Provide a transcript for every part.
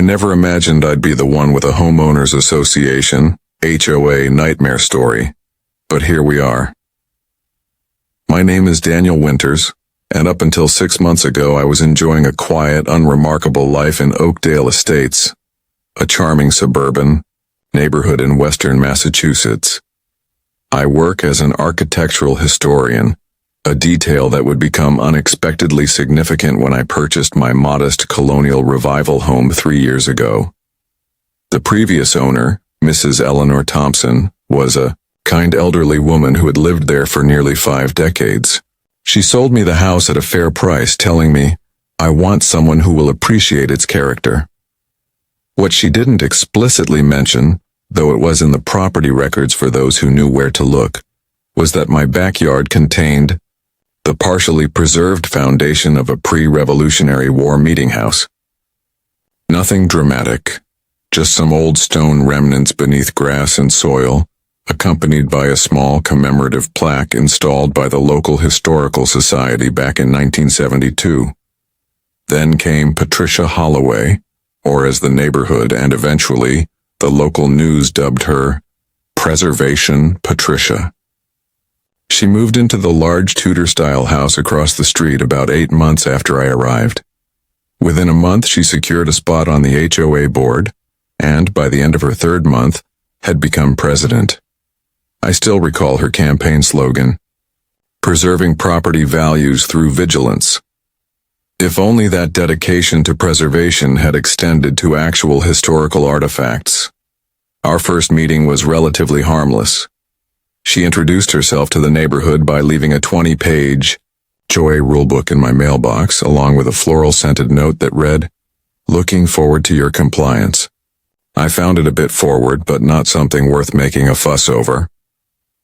I never imagined I'd be the one with a homeowners association, HOA nightmare story, but here we are. My name is Daniel Winters, and up until 6 months ago I was enjoying a quiet, unremarkable life in Oakdale Estates, a charming suburban neighborhood in western Massachusetts. I work as an architectural historian, a detail that would become unexpectedly significant when I purchased my modest colonial revival home 3 years ago. The previous owner, Mrs. Eleanor Thompson, was a kind elderly woman who had lived there for nearly 5 decades. She sold me the house at a fair price, telling me, "I want someone who will appreciate its character." What she didn't explicitly mention, though it was in the property records for those who knew where to look, was that my backyard contained the partially preserved foundation of a pre-Revolutionary War meeting house. Nothing dramatic, just some old stone remnants beneath grass and soil, accompanied by a small commemorative plaque installed by the local historical society back in 1972. Then came Patricia Holloway, or as the neighborhood and eventually the local news dubbed her, Preservation Patricia. She moved into the large Tudor-style house across the street about 8 months after I arrived. Within a month she secured a spot on the HOA board, and by the end of her 3rd month, had become president. I still recall her campaign slogan, "Preserving property values through vigilance." If only that dedication to preservation had extended to actual historical artifacts. Our first meeting was relatively harmless. She introduced herself to the neighborhood by leaving a 20-page HOA rulebook in my mailbox, along with a floral-scented note that read, "Looking forward to your compliance." I found it a bit forward, but not something worth making a fuss over.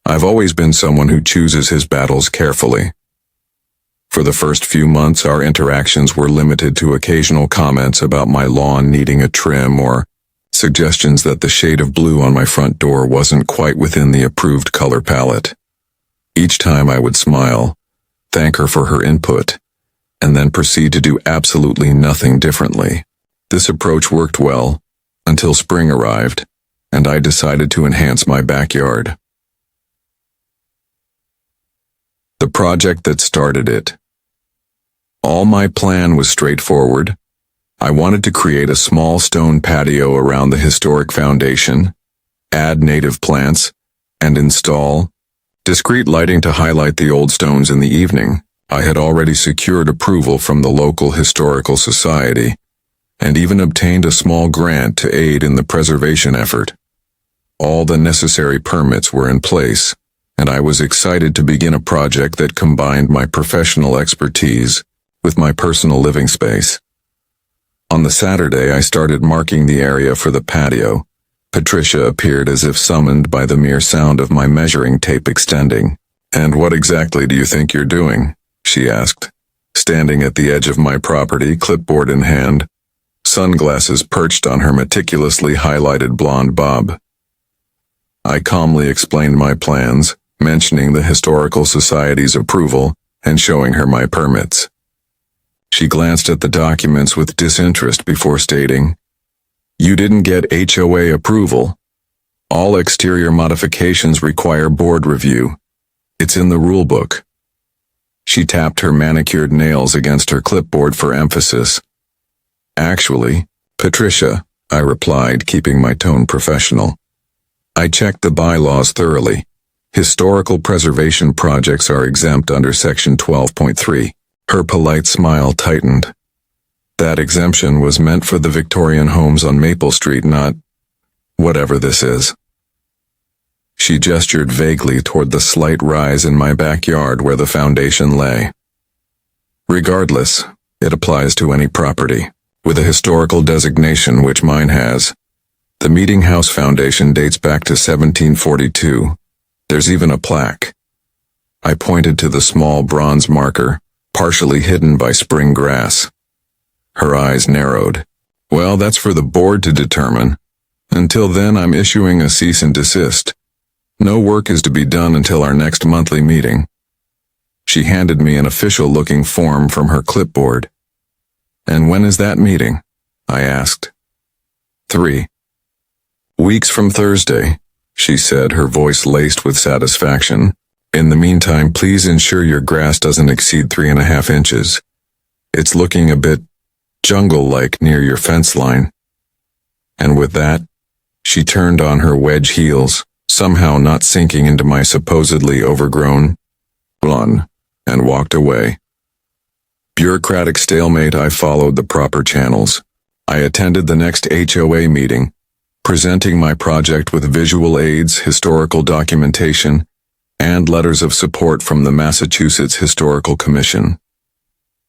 I've always been someone who chooses his battles carefully. For the first few months, our interactions were limited to occasional comments about my lawn needing a trim or suggestions that the shade of blue on my front door wasn't quite within the approved color palette. Each time I would smile, thank her for her input, and then proceed to do absolutely nothing differently. This approach worked well, until spring arrived, and I decided to enhance my backyard. The project that started it. All my plan was straightforward. I wanted to create a small stone patio around the historic foundation, add native plants, and install discreet lighting to highlight the old stones in the evening. I had already secured approval from the local historical society, and even obtained a small grant to aid in the preservation effort. All the necessary permits were in place, and I was excited to begin a project that combined my professional expertise with my personal living space. On the Saturday I started marking the area for the patio. Patricia appeared as if summoned by the mere sound of my measuring tape extending. "And what exactly do you think you're doing?" she asked, standing at the edge of my property, clipboard in hand, sunglasses perched on her meticulously highlighted blonde bob. I calmly explained my plans, mentioning the Historical Society's approval and showing her my permits. She glanced at the documents with disinterest before stating, "You didn't get HOA approval. All exterior modifications require board review. It's in the rulebook." She tapped her manicured nails against her clipboard for emphasis. "Actually, Patricia," I replied, keeping my tone professional. "I checked the bylaws thoroughly. Historical preservation projects are exempt under Section 12.3. Her polite smile tightened. That exemption was meant for the Victorian homes on Maple Street, not whatever this is. She gestured vaguely toward the slight rise in my backyard where the foundation lay. "Regardless, it applies to any property with a historical designation, which mine has. The Meeting House Foundation dates back to 1742. There's even a plaque." I pointed to the small bronze marker, partially hidden by spring grass. Her eyes narrowed. "Well, that's for the board to determine. Until then, I'm issuing a cease and desist. No work is to be done until our next monthly meeting." She handed me an official-looking form from her clipboard. "And when is that meeting?" I asked. 3 weeks from Thursday, she said, her voice laced with satisfaction. In the meantime, please ensure your grass doesn't exceed 3.5 inches. It's looking a bit jungle-like near your fence line. And with that, she turned on her wedge heels, somehow not sinking into my supposedly overgrown lawn, and walked away. Bureaucratic stalemate. I followed the proper channels. I attended the next HOA meeting, presenting my project with visual aids, historical documentation, and letters of support from the Massachusetts Historical Commission.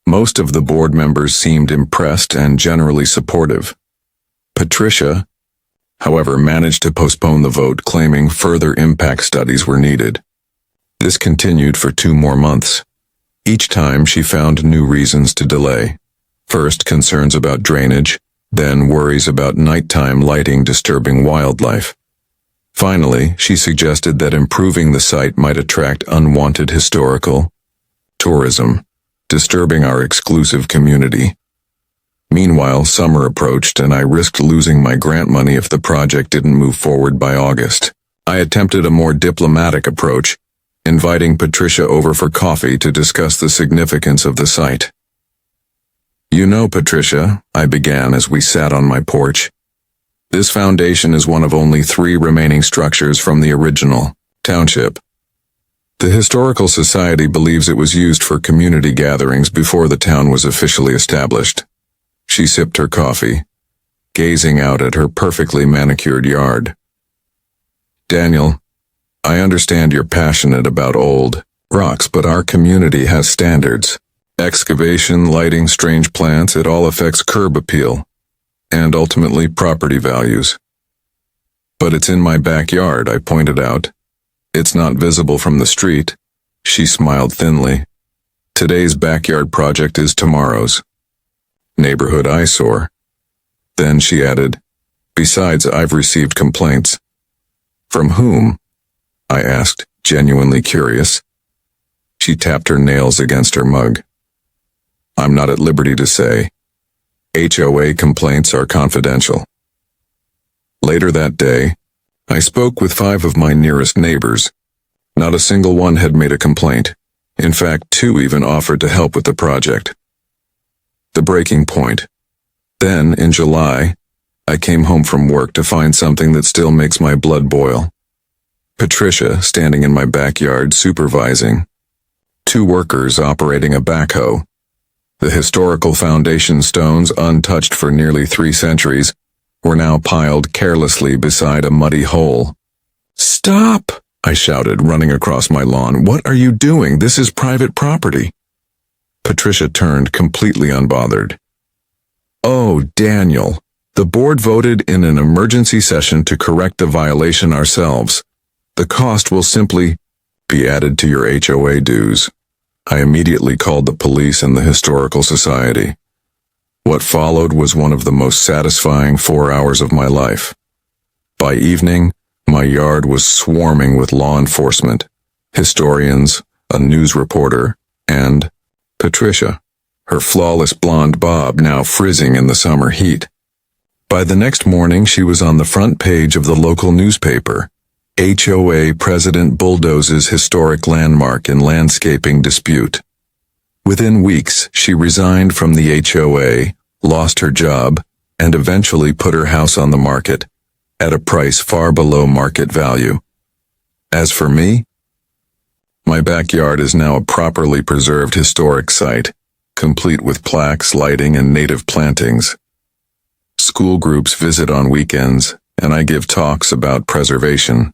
Most of the board members seemed impressed and generally supportive. Patricia, however, managed to postpone the vote, claiming further impact studies were needed. This continued for 2 more months. Each time she found new reasons to delay. First, concerns about drainage, then worries about nighttime lighting disturbing wildlife. Finally, she suggested that improving the site might attract unwanted historical tourism, disturbing our exclusive community. Meanwhile, summer approached and I risked losing my grant money if the project didn't move forward by August. I attempted a more diplomatic approach, inviting Patricia over for coffee to discuss the significance of the site. You know, Patricia, I began as we sat on my porch, this foundation is one of only 3 remaining structures from the original township. The Historical Society believes it was used for community gatherings before the town was officially established. She sipped her coffee, gazing out at her perfectly manicured yard. Daniel, I understand you're passionate about old rocks, but our community has standards. Excavation, lighting, strange plants, it all affects curb appeal, and ultimately property values. But it's in my backyard, I pointed out. It's not visible from the street. She smiled thinly. Today's backyard project is tomorrow's neighborhood eyesore. Then she added, besides, I've received complaints. From whom? I asked, genuinely curious. She tapped her nails against her mug. I'm not at liberty to say. HOA complaints are confidential. Later that day, I spoke with 5 of my nearest neighbors. Not a single one had made a complaint. In fact, 2 even offered to help with the project. The breaking point. Then, in July, I came home from work to find something that still makes my blood boil. Patricia standing in my backyard supervising. 2 workers operating a backhoe. The historical foundation stones, untouched for nearly 3 centuries, were now piled carelessly beside a muddy hole. Stop! I shouted, running across my lawn. What are you doing? This is private property. Patricia turned, completely unbothered. Oh, Daniel, the board voted in an emergency session to correct the violation ourselves. The cost will simply be added to your HOA dues. I immediately called the police and the Historical Society. What followed was one of the most satisfying 4 hours of my life. By evening, my yard was swarming with law enforcement, historians, a news reporter, and Patricia, her flawless blonde bob now frizzing in the summer heat. By the next morning, she was on the front page of the local newspaper. HOA president bulldozes historic landmark in landscaping dispute. Within weeks, she resigned from the HOA, lost her job, and eventually put her house on the market, at a price far below market value. As for me, my backyard is now a properly preserved historic site, complete with plaques, lighting, and native plantings. School groups visit on weekends, and I give talks about preservation.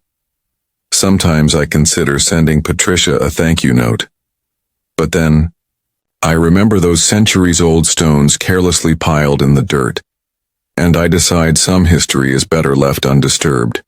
Sometimes I consider sending Patricia a thank you note. But then, I remember those centuries-old stones carelessly piled in the dirt, and I decide some history is better left undisturbed.